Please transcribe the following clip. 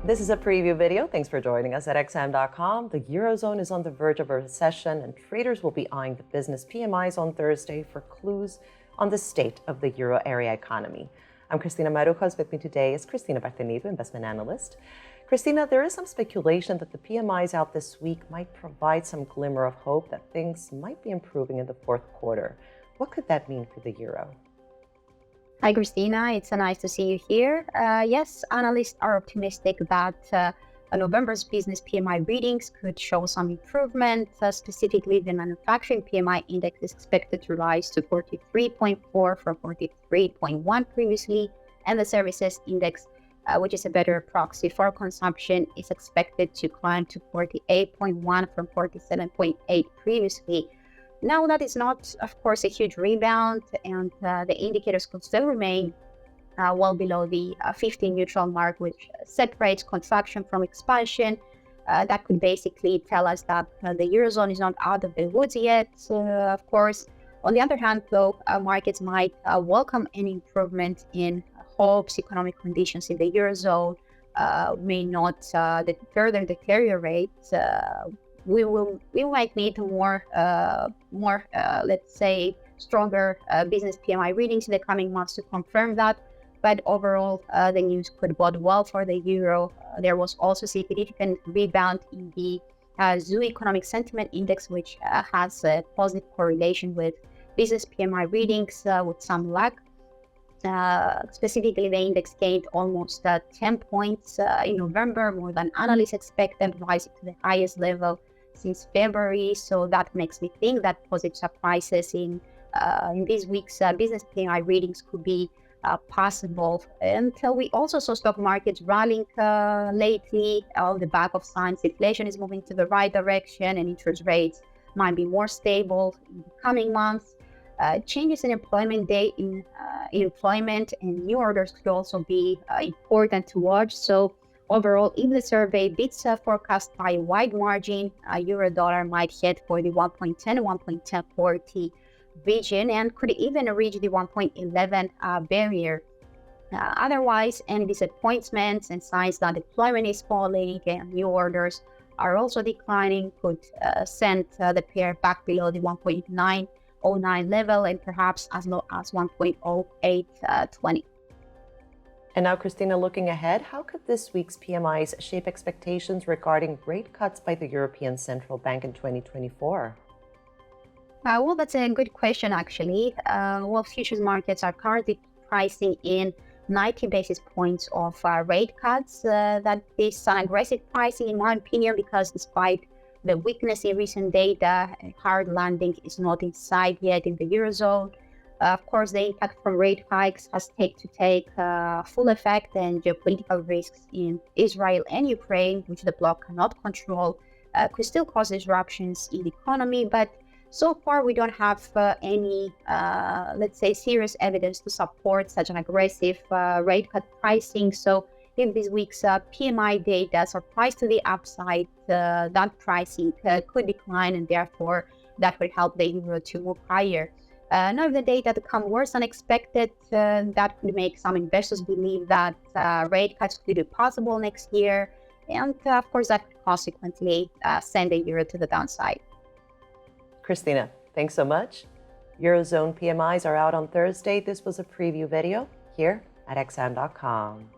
This is a preview video. Thanks for joining us at XM.com. The Eurozone is on the verge of a recession, and traders will be eyeing the business PMIs on Thursday for clues on the state of the Euro area economy. I'm Cristina Marujas. With me today is Cristina Bartenido, investment analyst. Cristina, there is some speculation that the PMIs out this week might provide some glimmer of hope that things might be improving in the fourth quarter. What could that mean for the euro? Hi, Christina. It's nice to see you here. Yes, analysts are optimistic that November's business PMI readings could show some improvement. Specifically, the manufacturing PMI index is expected to rise to 43.4 from 43.1 previously, and the services index, which is a better proxy for consumption, is expected to climb to 48.1 from 47.8 previously. Now, that is not, of course, a huge rebound, and the indicators could still remain well below the 50 neutral mark, which separates contraction from expansion. That could basically tell us that the Eurozone is not out of the woods yet, of course. On the other hand, though, markets might welcome any improvement in hopes economic conditions in the Eurozone may not further deteriorate. We might need more, let's say, stronger business PMI readings in the coming months to confirm that. But overall, the news could bode well for the euro. There was also a significant rebound in the ZEW Economic Sentiment Index, which has a positive correlation with business PMI readings with some lag. Specifically, the index gained almost 10 points in November, more than analysts expected, rising to the highest level since February. So that makes me think that positive surprises in this week's business PMI readings could be possible. And we also saw stock markets rallying lately on the back of signs inflation is moving to the right direction and interest rates might be more stable in the coming months. Changes in employment employment and new orders could also be important to watch. So overall, if the survey beats forecast by a wide margin, euro dollar might head for the 1.10 1.1040 region and could even reach the 1.11 barrier. Otherwise, any disappointments and signs that employment is falling and new orders are also declining could send the pair back below the 1.909 level and perhaps as low as 1.0820. And now, Cristina, looking ahead, how could this week's PMIs shape expectations regarding rate cuts by the European Central Bank in 2024? Well, that's a good question, actually. Futures markets are currently pricing in 90 basis points of rate cuts. That is an aggressive pricing, in my opinion, because despite the weakness in recent data, a hard landing is not in sight yet in the Eurozone. Of course, the impact from rate hikes has to take full effect, and geopolitical risks in Israel and Ukraine, which the bloc cannot control, could still cause disruptions in the economy. But so far, we don't have any, let's say, serious evidence to support such an aggressive rate cut pricing. So if this week's PMI data surprise to the upside, that pricing could decline, and therefore that would help the euro to move higher. Now, if the data become worse than expected, that could make some investors believe that rate cuts could be possible next year. And of course, that could consequently send the euro to the downside. Cristina, thanks so much. Eurozone PMIs are out on Thursday. This was a preview video here at XM.com.